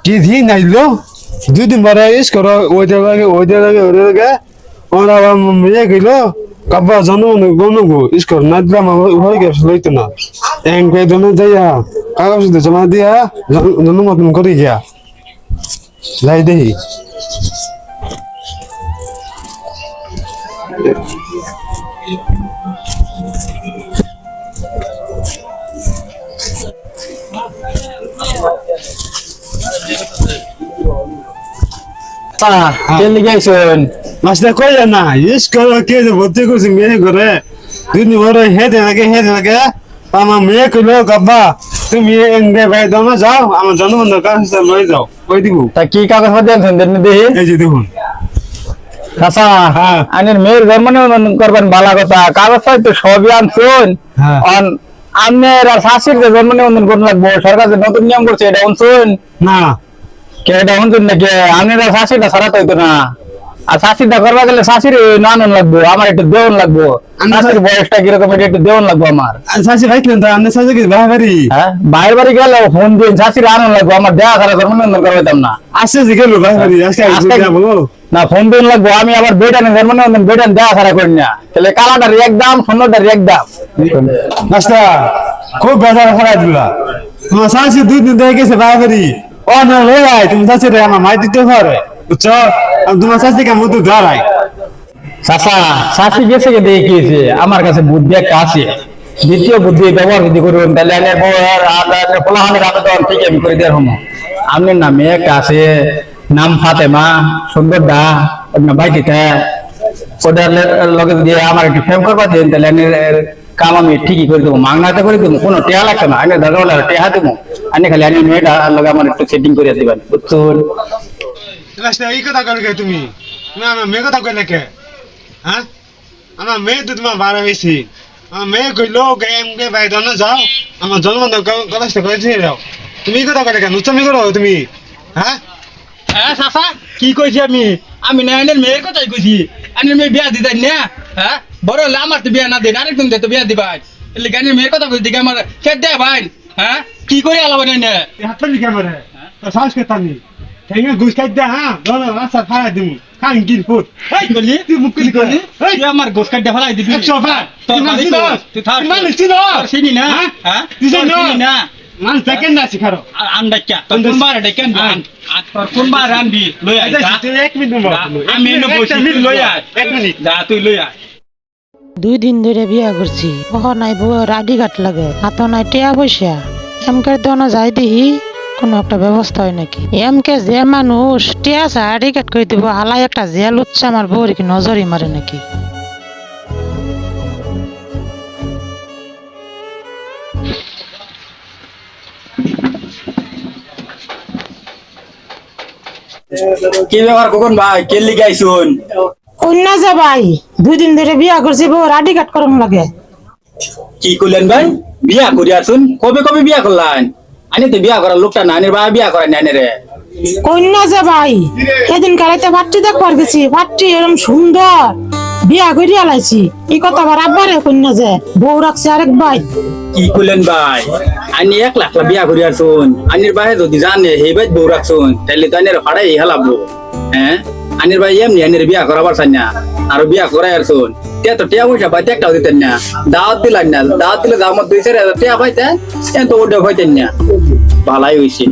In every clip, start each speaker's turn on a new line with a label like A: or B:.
A: কি দিন আইলো 2 দিন পরে করো ওইটা লাগে ওইটা ওরা মেয়ে গেল কাব্বা জানো গনগো কর না দিলাম হয়ে গেছে লইতো না এঙ্কে জন্য যাইয়া কাগজ দিয়ে জমা দিয়া জন্মদিন করে গিয়া লাই দেহি
B: কেন গেছেন
A: মাস্টার কইলা না করো কে ভর্তি করছি মেয়ে করে 2 দিন পরে হেদে লাগে আমার মেয়ে কইলো কাব্বা তুমি এঙ্গে ভাই দমে যাও আমার জন্মদিন কাছে লই যাও কই দিব
B: তা কি কাগজ পত্র আনছেন দেন দেখি
A: এই যে দেখুন
B: চাচা
A: হ্যাঁ
B: আনের মেয়ের জন্মদিন করবেন ভালো কথা কাগজ তো সবই আনছেন
A: হ্যাঁ
B: আপনার শাশুড়ির জন্মদিন করতে লাগবো সরকার যে নতুন নিয়ম করছে এটা শুনছেন
A: না
B: কে এটা শুনছেন নাকি আপনার শাশুড়িটা সারাতে হইতো না আর শাশুড়িটা করবা গেলে শাশুড়ি নানন লাগবো আমার একটু দেওয়ান লাগবো শাশুড়ির বয়সটা কিরকম এটা একটু দেওয়ান লাগবো আমার
A: শাশি ভাই কেন আমি শাশি কি ভাই বাড়ি
B: হ্যাঁ বাইরে বাড়ি গেলে ফোন দিন শাশুড়ি আনন্দ লাগবো আমার দেয়া সারা জন্মদিন করবাইতাম না
A: আসছে যে গেল ভাই বাড়ি আজকে যাবো
B: না ফোন দিন লাগবো আমি আবার বেটানে জন্মদিন বেটান দেয়া সারা করি না তাহলে কালাটার একদম সুন্দরটার একদম
A: মাস্টার খুব বেজার খারাপ দিলা তোমার শাশি 2 দিন দেখে গেছে ভাই বাড়ি ও না লই আয় তুমি শাশি রে আমার মাই দিতে পারে বুঝছো আমি তোমার শাশি কে মতো দাঁড়াই
B: চাচা শাশুড়ি গেছে কে দেখিয়েছে আমার কাছে বুদ্ধি একটা আছে দ্বিতীয় বুদ্ধি ব্যবহার যদি করবেন তাহলে এনের পোলাহানের আমি তো ঠিক আমি করে দেওয়ার হম আপনার নামে একটা আছে নাম ফাতেমা সুন্দর দা বাইটিতে ওটার লগে যদি আমার একটু ফেম করবা দেন তাহলে এনের কাম আমি ঠিকই করে দেবো মাংনাতে করে দেবো কোনো টেহা লাগতো না আমি দাদা টেহা দেবো আমি খালি আমি মেয়েটা লগে আমার একটু সেটিং করে দিবেন বুঝছেন
A: মাস্টার এই কথা কইলে তুমি না আমার মেয়ে কথা কইলে কে হ্যাঁ আমার মেয়ে তো তোমার বাড়া হয়েছি আমার মেয়ে কইলো গে ভাই দনে যাও আমার জন্মদিন কলেজটা করেছে যাও তুমি এই কথা কইলে কেন তুমি করো তুমি হ্যাঁ
C: হ্যাঁ চাচা কি কইছি আমি না আইনের মেয়ের কথাই কইছি আইনের মেয়ে বিয়া দিতেন না হ্যাঁ বড় হলে আমার তো বিয়া না দেন আরেকজন তো বিয়া দিবাই এলে গানের মেয়ের কথা কইছি আমার খেত দেয় ভাই হ্যাঁ কি করে আলাবা নাই না
A: হাতটা লিখে মারে তো সাহস করতাম নি ঠেঙ্গে ঘুষ খাই দে হ্যাঁ দনে রাস্তা ফাড়া দিমু খান কিল ফুট
C: এই বলি
A: তুই মুখ কি করলি
C: তুই আমার গোস কাটতে ফেলাই দিবি
A: 100 বার
C: তোর বাড়ি তো তুই থাক
A: মানে চিনো
C: চিনি না হ্যাঁ
A: তুই জানো
C: চিনি না
A: মান সেকেন্ড না শিখারো
C: আন্ডা কে তোর কোন বার ডেকেন আর তোর কোন বার আনবি লই আই যা
A: তুই 1 মিনিট বল
C: আমি এনে বসি লই আই
A: 1 মিনিট
C: যা তুই লই আই
D: 2 দিন ধরে বিয়া করছি ওহ নাই বউয়ের আডি ঘাট লাগে হাত নাই টিয়া পয়সা এমকে দোনো যাই দিহি কোনো একটা ব্যবস্থা হয় নাকি এমকে যে মানুষ টিয়া চা আডি ঘাট করে দিব হালাই একটা জেল উঠছে আমার বউর কি নজরই মারে নাকি
B: কি ব্যাপার কখন ভাই কে লিখে আইসুন
D: অন্য যা ভাই 2 দিন ধরে বিয়া করছি বউর আডি ঘাট করম লাগে
B: কি করলেন ভাই বিয়া করি আসুন কবে কবে বিয়া করলেন আনি তো বিয়া করার লোকটা না আনির ভাই বিয়া করেন না রে
D: কন্যা যে ভাই সেদিন কারাইতে ভাট্টি দেখবার গেছি ভাট্টি এরকম সুন্দর বিয়া করিয়া লাইছি এই কথা আবার আব্বারে কন্যা যে বউ রাখছে আরেক ভাই
B: কি করলেন ভাই আনি 1 লাখ বিয়া করি আসুন আনির ভাই যদি জানে হে ভাই বউ রাখছুন তাহলে তো আনির ভাড়াই হেলাবো হ্যাঁ আনির ভাই এমনি আনির বিয়া করাবার চাই না আর বিয়া করাই আসুন টিয়া তো টিয়া পয়সা পাইতে একটাও দিতেন না দাওয়াত দিলেন না দাওয়াত দিলে দামত 2-4 টিয়া পাইতেন এত ওটা পাইতেন না ভালাই হইছে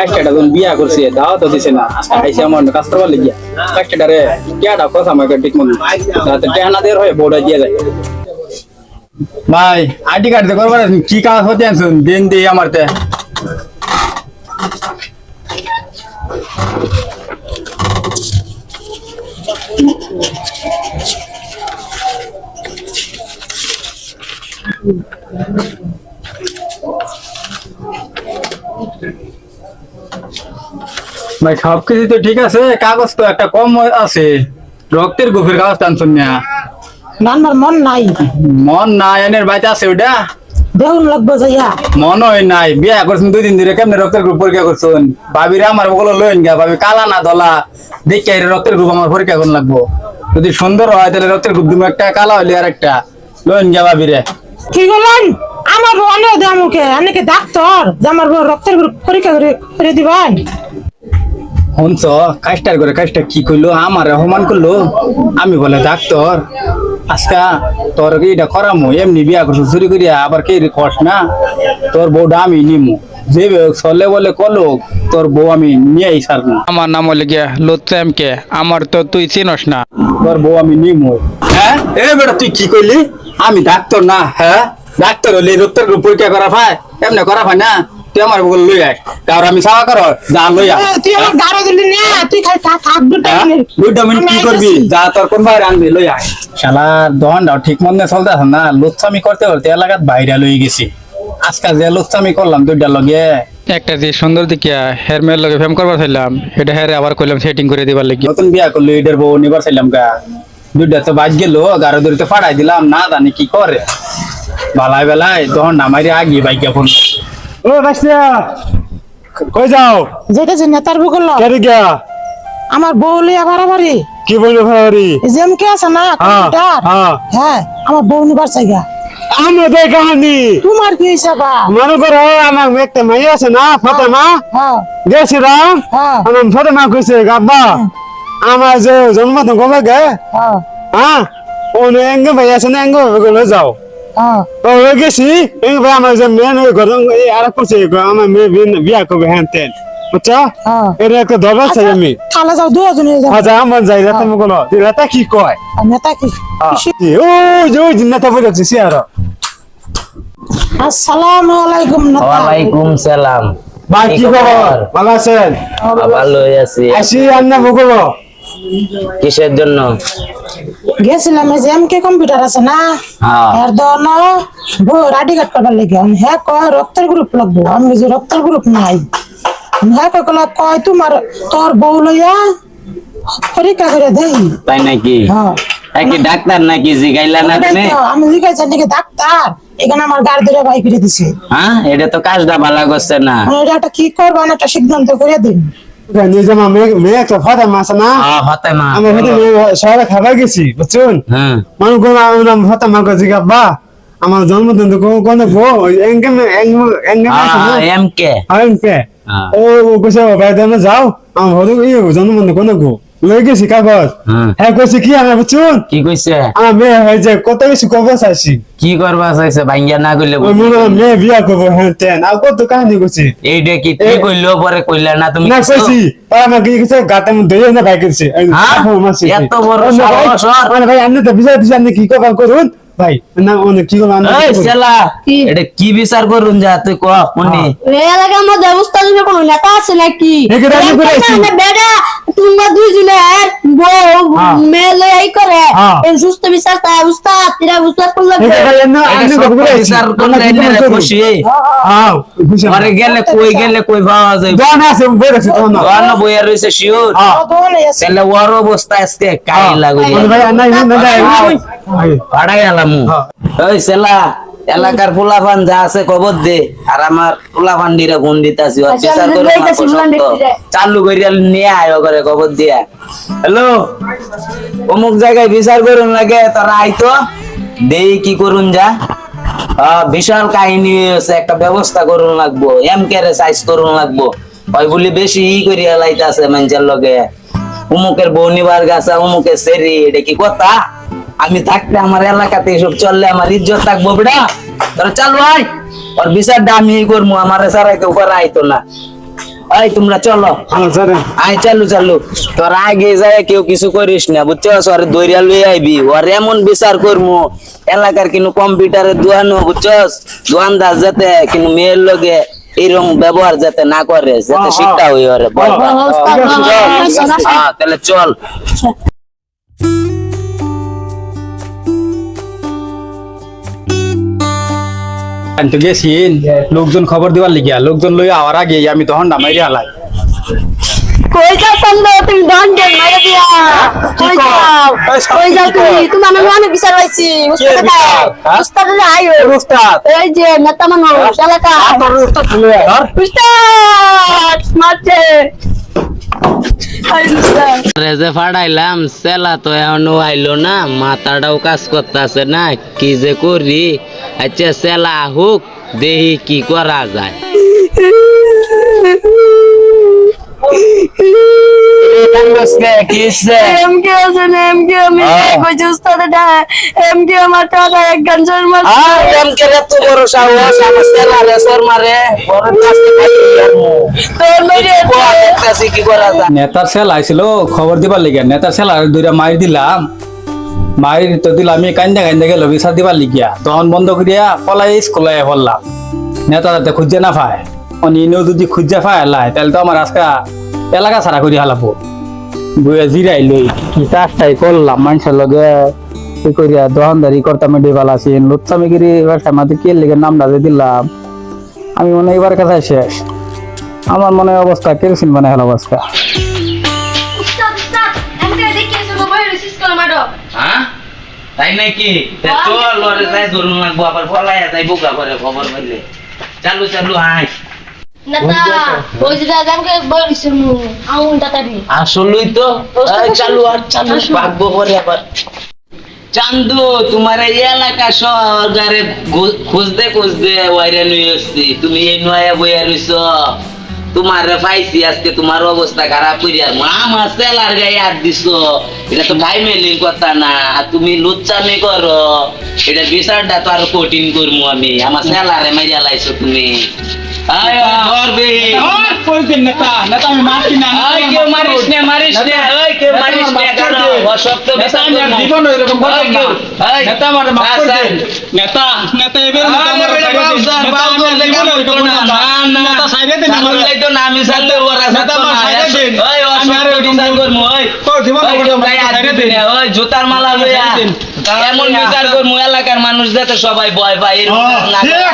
B: একটা যখন বিয়া করছে দাওয়াত দিছে না আইসে আমার কাজ করবার লাগিয়া একটা রে টিয়াটা কথা আমাকে ঠিক মনে তাতে টিয়া না দের হয় বউটা দিয়ে যায় ভাই আইডি কার্ড করবার কি কাজ হতে আনছুন দিন দিয়ে আমারতে ভাই সবকিছু তো ঠিক আছে কাগজ তো একটা কম আছে রক্তের গ্রুপের কাগজ টানছুন না
D: নানবার মন নাই
B: মন নাই এনের বাইতে আছে ওটা
D: দেউন লাগবে যাইয়া
B: মন হয় নাই বিয়া করছেন 2 দিন ধরে কেমনে রক্তের গ্রুপ পরীক্ষা করছেন ভাবিরে আমার বগল লইন গা ভাবি কালা না ধলা দেখে রক্তের গ্রুপ আমার পরীক্ষা করন লাগবো যদি সুন্দর হয় তাহলে রক্তের গ্রুপ দিমু একটা কালা হইলে আর একটা লইন গা ভাবিরে
D: কি বলেন আমার বউ আনে দে আমাকে অনেকে ডাক্তার যে আমার বউ রক্তের গ্রুপ পরীক্ষা করে দিবেন।
B: শুনছ কাজটার করে কাজটা কি করলো আমার অপমান করলো আমি বলে ডাক্তার আজকা তোর এটা করামো এমনি বিয়া করছো চুরি করিয়া আবার কে কস না তোর বউটা আমি নিমু যে চলে বলে কলো তোর বউ আমি নিয়েই সারবো
C: আমার নাম হলে গিয়া লোত্রামকে আমার তো তুই চিনস না
B: তোর বউ আমি নিমু হ্যাঁ এ বেটা তুই কি করলি আমি ডাক্তার না হ্যাঁ ডাক্তার হলে রক্তের গ্রুপ পরীক্ষা করা পায় এমনি করা পায় না তুই আমার বউ লই আয় তার আমি সাবা কর যা লই আয়
D: তুই আমার গাড়ি দিলি না তুই খালি থাক
B: দুইটা মিনিট কি করবি যা তোর কোন বাইরে আনবি লই আয় শালার দহনটাও ঠিক মনে চলতেছে না লুচ্ছামি করতে করতে এলাকাত বাইরে লই গেছি আজকাল যে লুচ্ছামি করলাম দুইটা লগে
C: একটা যে সুন্দর দেখিয়া হের মেয়ের লগে ফেম করবার চাইলাম এটা হেরে আবার কইলাম সেটিং করে দিবার লাগি
B: নতুন বিয়া করলো এটার বউ নিবার চাইলাম গা দুইটা তো বাজ গেল গারো দড়িতে ফাড়াই দিলাম না জানি কি করে বালাই বেলায় দহন নামারি আগি বাইকে ফোন
A: ও বাসিয়া কই যাও
D: যেটা যে নেতার বুকল
A: কেরে গিয়া
D: আমার বউ লিয়া বাড়াবাড়ি
A: কি বলবো ভাই
D: জেমকে আছে না কম্পিউটার হ্যাঁ আমার বউ নিবার চাইগা
A: আমাদের কাহিনী
D: তোমার কি হিসাবা
A: মনে করো আমার একটা মাইয়া আছে না ফাতেমা
D: হ্যাঁ
A: গেছিলাম
D: হ্যাঁ
A: আমার ফাতেমা কইছে গাব্বা আমার যে জন্মদিন কবে গে
D: হ্যাঁ
A: হ্যাঁ ওনে এঙ্গে ভাই আছে না এঙ্গে ভাবে যাও
D: হ্যাঁ
A: ও গেছি এঙ্গে ভাই আমার যে মেন হয়ে গরম এই আর করছে আমার মেয়ে বিয়া করবে হ্যাঁ তেন বুঝছো
D: হ্যাঁ
A: এটা একটা দরবার চাই আমি
D: তাহলে যাও দুজনে যাও
A: আচ্ছা আমার যাই রাতে মগলো রাতে কি কয়
D: নেতা কি
A: ও যে নেতা বলেছে সে আর
D: আসসালামু আলাইকুম নেতা
E: ওয়ালাইকুম সালাম
A: ভাই কি খবর ভালো আছেন
E: ভালোই আছি
A: আসি আন্না মগলো
E: কিসের জন্য
D: গেছিলাম এই যে এমকে কম্পিউটার আছে না
E: হ্যাঁ
D: এর দন বউ রাডি কাট করবার লেগে হ্যাঁ কয় রক্তের গ্রুপ লাগবো আমি যে রক্তের গ্রুপ নাই হ্যাঁ কয় তোমার তোর বউ লইয়া পরীক্ষা করে দেই
E: তাই নাকি
D: হ্যাঁ
E: কি ডাক্তার নাকি জিগাইলা না তুমি
D: আমি জিজ্ঞাসা নাকি ডাক্তার এখানে আমার গাড়ি ধরে বাই করে দিছে
E: হ্যাঁ এটা তো কাজটা ভালো করছে না
D: এটা একটা কি করবো না একটা সিদ্ধান্ত করে দিন
A: নিজে মেয়ে একটা ফাতেমা আছে না
E: হতে মা
A: আমি শহরে খাবার গেছি বুঝছেন
E: হ্যাঁ
A: মানুষ নাম ফাতেমা কাছে গাব্বা আমার জন্মদিন তো কোন এঙ্গে এঙ্গে
E: এম কে
A: এঙ্গে ও কইছে ভাই দেনা যাও আমার হলো জন্মদিন কোন গো লই গেছি কাগজ হ্যাঁ কইছে কি আমি বুঝছেন
E: কি কইছে
A: আমার মেয়ে হয়ে যায় কত বেশি কবে চাইছি
E: কি করবা চাইছে ভাঙ্গিয়া না কইলে
A: ওই মনে হয় মেয়ে বিয়া করবো হ্যাঁ তেন আর কত কাহিনী করছি
E: এইটা কি তুই কইলো পরে কইলা না তুমি
A: না
E: কিছু?
A: কইছি আর আমার কি কিছু গাতে মধ্যে ধরে না ভাই করছে
E: এত বড় সাহস ওর?
A: মানে ভাই আপনি তো বিচার দিচ্ছেন আপনি কি কবার করুন ভাই না অনেক কি করবেন
E: এই শালা এটা কি বিচার করুন যা তুই ক কোনি
F: এলাকার মধ্যে অবস্থা যদি কোনো নেতা আছে নাকি
A: একে রাজি করে আছি।
F: বেটা তোমরা দুইজনে বউ মেলে এই করে এই সুস্থ বিচার তাই উস্তাদ তিরা উস্তাদ করলে
E: এটা সব বিচার করলে এনে খুশি
A: হ্যাঁ খুশি
E: পরে গেলে কই পাওয়া যায়
A: দোকান আছে বলেছি তো না
E: গান বইয়া রইছে শিওর
D: দোকানে আছে
E: তাহলে ওর অবস্থা আজকে কাই লাগু
A: ভাই নাই নাই
E: পাড়াই আলাম ওই সেলা এলাকার পোলাপান যা আছে খবর দে আর আমার পোলাপান দিরে ফোন দিতাছি ওর বিচার করে চালু করিয়া নিয়ে আয় করে খবর দিয়া হ্যালো অমুক জায়গায় বিচার করুন লাগে তোরা আইতো দেই কি করুন যা বিশাল কাহিনী হয়েছে একটা ব্যবস্থা করুন লাগবো এম কে সাইজ করুন লাগবো ওই বলি বেশি ই করিয়া লাইতাছে মানুষের লগে উমুকের বউ নিবার গাছা উমুকের সেরি এটা কি কথা আমি থাকতে আমার এলাকাতে এসব চললে আমার ইজ্জত থাকবো বেটা তোরা চালু আয় ওর বিচারটা আমি করবো আমার সারাই কেউ করা আইতো না এই তোমরা চলো আয় চালু তোর আগে যায় কেউ কিছু করিস না বুঝছস ওর দৈরিয়া লই আইবি ওর এমন বিচার করবো এলাকার কিন্তু কম্পিউটারে দোয়ানো বুঝছস দোয়ানদার যাতে কিন্তু মেয়ের লগে এইরকম ব্যবহার যাতে না করে যাতে শিক্ষা হই ওরে বল তাহলে চল
B: আমি তো গেছি লোকজন খবর দিবার লিগিয়া লোকজন লই আওয়ার আগে আমি তখন নামাইরে আলাই
F: কই যাও সন্দেহ তুমি দন কে মাইরা দিয়া কই যাও তুমি তোমার নামে অনেক বিচার হইছি উস্তাদ উস্তাদ আইও
B: উস্তাদ
F: এই যে নেতা মানুষ এলাকা উস্তাদ মারছে
E: রে যে ফাড়াইলাম সেলা তো এখনো আইলো না, মাথাটাও কাজ করতেছে না, কি যে করি। আচ্ছা সেলা হোক, দেখি কি করা যায়।
F: এমকে আছে না, এমকে আমি কইছি উস্তাদ এটা এমকে আমার টাকা এক গাঞ্জার মাল তোর মেরে
E: কি করা যায়।
B: নেতার সেল আইছিল খবর দিবার লিগিয়া, নেতার সেল আর দুইটা মাইর দিলাম, মাইর তো দিলাম আমি কান্দা কান্দা গেল বিচার দিবার লিগিয়া, তখন বন্ধ করিয়া পলাই স্কুলে পড়লাম। নেতা যাতে খুঁজে না পায়, অনিও যদি খুঁজে পায় আল্লাহ, তাহলে তো আমার আজকে এলাকা ছাড়া করি হালাবো। বইয়া জিরাই লই কি কাজটাই করলাম, মানুষের লগে কি করিয়া দোকানদারি করতাম, ডেবাল আছি লুচ্ছামিগিরি ব্যবসা মাঝে কে লিগে নামটা যে দিলাম, আমি মনে হয় এবার কাছে শেষ। আমার মনে হয় অবস্থা কেরোসিন মানে হলো অবস্থা।
F: উস্তাদ উস্তাদ এমকে দেখিয়েছো মোবাইল রিসিভ কর মাডো
E: হ্যাঁ তাই নাকি? চল লরে যাই ধরুন লাগবো, আবার ফলাইয়া যাই বোকা করে খবর পাইলে। চালু চালু হাই
F: নেতা ওই যে এমকে বলিছো আউন তাড়াতাড়ি
E: আসলেই তো। এই চালু আর চালু ভাগবো পরে আবার। চান্দু তোমার এই এলাকা সহকারে খুঁজতে খুঁজতে ওয়াইরান হয়ে আসছি, তুমি এই নয়া বইয়া রইছ, তোমার পাইছি আজকে, তোমার অবস্থা খারাপ করি। আর আমার সেলার গায়ে হাত দিছ, এটা তো ভাই মেলির কথা না, তুমি লুচ্চামি করো, এটা বিচারটা তো আরো কঠিন করবো আমি। আমার সেলারে মাইয়া লাইছো তুমি। আয় ধরবে
C: নেতা নেতা আমি মারছি না,
E: আয় কেউ মারিস না, মারিস না, আয় কেউ মারিস না, কারণ অসত্য
C: নেতা
E: বিচার
C: আমি আর
E: করবো।
C: জীবন এরকম করতাম না।
E: আয়,
C: নেতা আমার মাফ করে
E: আচ্ছা।
C: দিন। নেতা নেতা এবার
E: আরে বেটা বাউসার, বাউসার লেগে করতো না, না, না।
C: নেতা সাইডে দিন
E: চালু
C: আমার।
E: যাইতো না, আমি চাললে ওরা
C: নেতা
E: থাকতো
C: আমার
E: না।
C: সাইডে দিন।
E: ওই
C: আমি আর
E: অসত্য
C: এরকম
E: বিচার করবো, ওই।
C: তো জীবন
E: ওই কেউ গায়ে হাত
C: সাইডে
E: দিবি
C: দিন।
E: না, ওই জুতার মালা লইয়া
C: সাইডে দিন।
E: এমন বিচার করবো এলাকার মানুষ যাতে সবাই ভয় পায়, এরকম না
C: ঠিক।
E: করে।